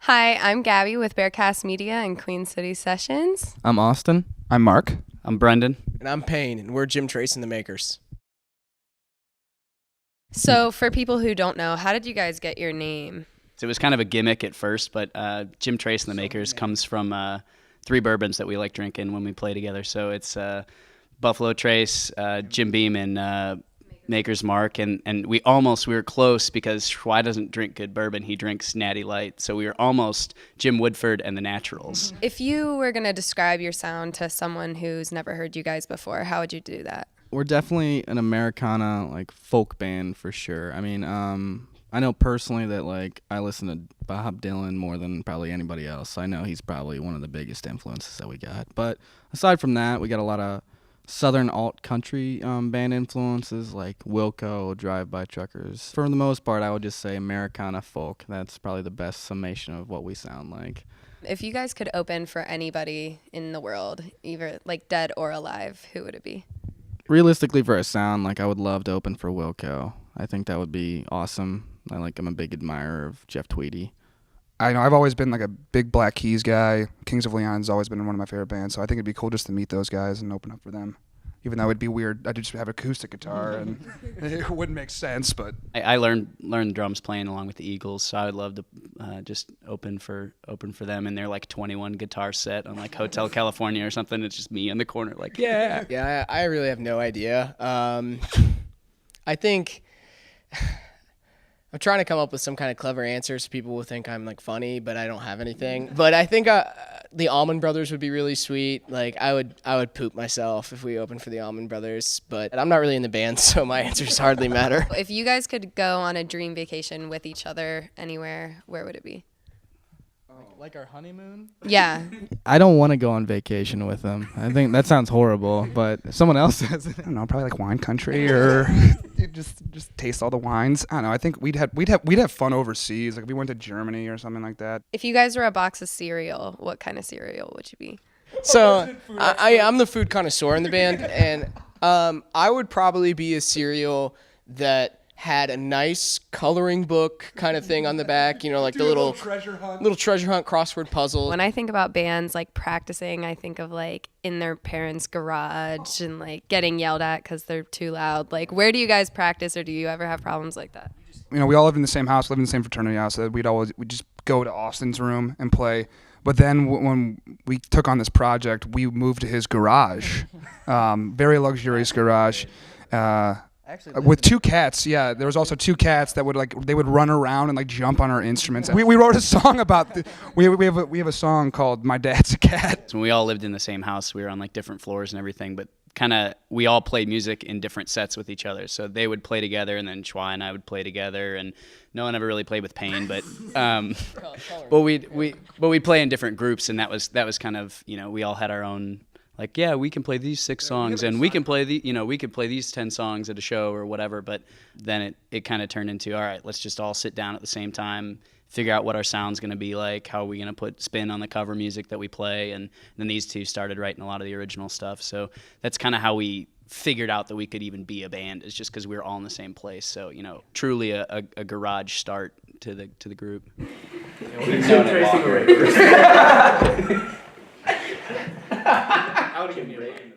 Hi, I'm Gabby with Bearcast Media and Queen City Sessions. I'm Austin. I'm Mark. I'm Brendan. And I'm Payne, and we're Jim Trace and the Makers. So for people who don't know, how did you guys get your name? So it was kind of a gimmick at first, but Jim Trace and the Makers comes from three bourbons that we like drinking when we play together. So it's Buffalo Trace, Jim Beam, and Maker's Mark. And we were close because Schwai doesn't drink good bourbon. He drinks Natty Light. So we were almost Jim Woodford and the Naturals. If you were going to describe your sound to someone who's never heard you guys before, how would you do that? We're definitely an Americana, folk band for sure. I mean, I know personally that, I listen to Bob Dylan more than probably anybody else. I know he's probably one of the biggest influences that we got. But aside from that, we got a lot of Southern alt-country band influences like Wilco, Drive-By Truckers. For the most part, I would just say Americana folk. That's probably the best summation of what we sound like. If you guys could open for anybody in the world, either dead or alive, who would it be? Realistically, for a sound, I would love to open for Wilco. I think that would be awesome. I'm a big admirer of Jeff Tweedy. I know I've always been a big Black Keys guy. Kings of Leon's always been one of my favorite bands, so I think it'd be cool just to meet those guys and open up for them. Even though it'd be weird, I'd just have acoustic guitar and it wouldn't make sense. But I learned drums playing along with the Eagles, so I would love to just open for them in their 21 guitar set on Hotel California or something. It's just me in the corner yeah. Yeah, I really have no idea. I think I'm trying to come up with some kind of clever answer so people will think I'm funny, but I don't have anything. But I think the Allman Brothers would be really sweet. I would poop myself if we opened for the Allman Brothers, but I'm not really in the band, so my answers hardly matter. If you guys could go on a dream vacation with each other anywhere, where would it be? Like our honeymoon? Yeah. I don't want to go on vacation with them. I think that sounds horrible, but if someone else says it. I don't know, probably wine country or just taste all the wines. I don't know. I think we'd have fun overseas. If we went to Germany or something like that. If you guys were a box of cereal, what kind of cereal would you be? So I'm the food connoisseur in the band, and I would probably be a cereal that had a nice coloring book kind of thing on the back, the little treasure hunt crossword puzzle. When I think about bands practicing, I think of in their parents' garage and getting yelled at because they're too loud. Where do you guys practice, or do you ever have problems like that? We all live in the same house, live in the same fraternity house. So we'd just go to Austin's room and play. But then when we took on this project, we moved to his garage, very luxurious garage. With two cats, yeah. There was also two cats that would they would run around and jump on our instruments. We wrote a song about we have a song called "My Dad's a Cat." So when we all lived in the same house, we were on different floors and everything, but we all played music in different sets with each other. So they would play together, and then Schwai and I would play together, and no one ever really played with Payne, but but we'd play in different groups, and that was kind of we all had our own. We can play these 6 songs, and we can play we could play these 10 songs at a show or whatever. But then it kind of turned into, all right, let's just all sit down at the same time, figure out what our sound's going to be like, how are we going to put spin on the cover music that we play, and then these two started writing a lot of the original stuff. So that's kind of how we figured out that we could even be a band, is just because we were all in the same place. So truly a garage start to the group. I would give me a break.